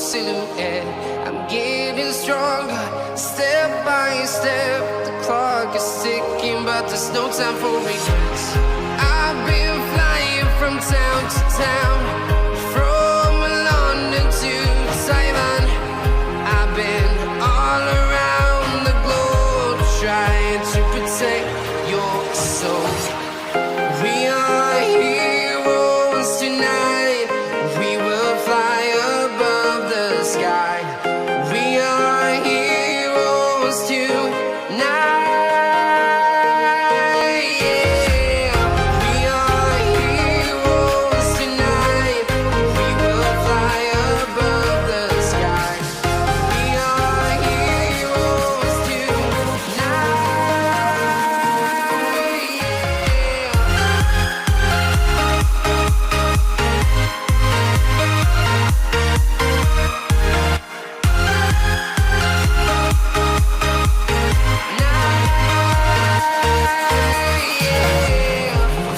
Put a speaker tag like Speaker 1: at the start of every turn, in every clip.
Speaker 1: silhouette. I'm getting stronger, step by step. The clock is ticking, but there's no time for regrets. I've been flying from town to town, from London to Taiwan. I've been all around the globe trying to protect your soul. We are heroes tonight. We will fly above the sky. We are heroes tonight. Yeah. We are heroes tonight. We will fly above the sky. We are heroes tonight.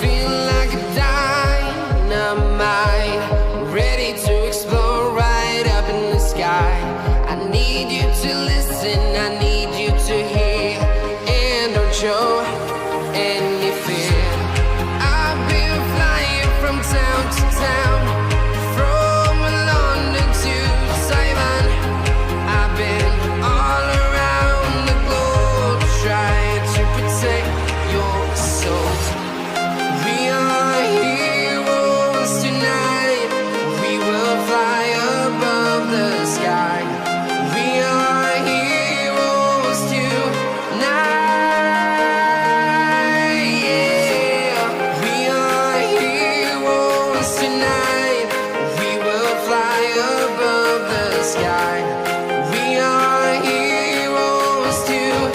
Speaker 1: Feeling like a dynamite, ready to explode right up in the sky. I need you to listen, I need you to hear, and don't show any fear. I've been flying from town to town, from London to Taiwan. I've been all around the globe trying to protect your soul. We are heroes tonight. We will fly above the sky. We are heroes tonight. Yeah. We are heroes tonight. We will fly above the sky. We are heroes tonight.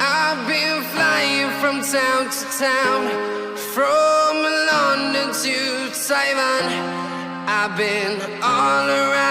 Speaker 1: I've been flying from town to town, from London to Taiwan. I've been all around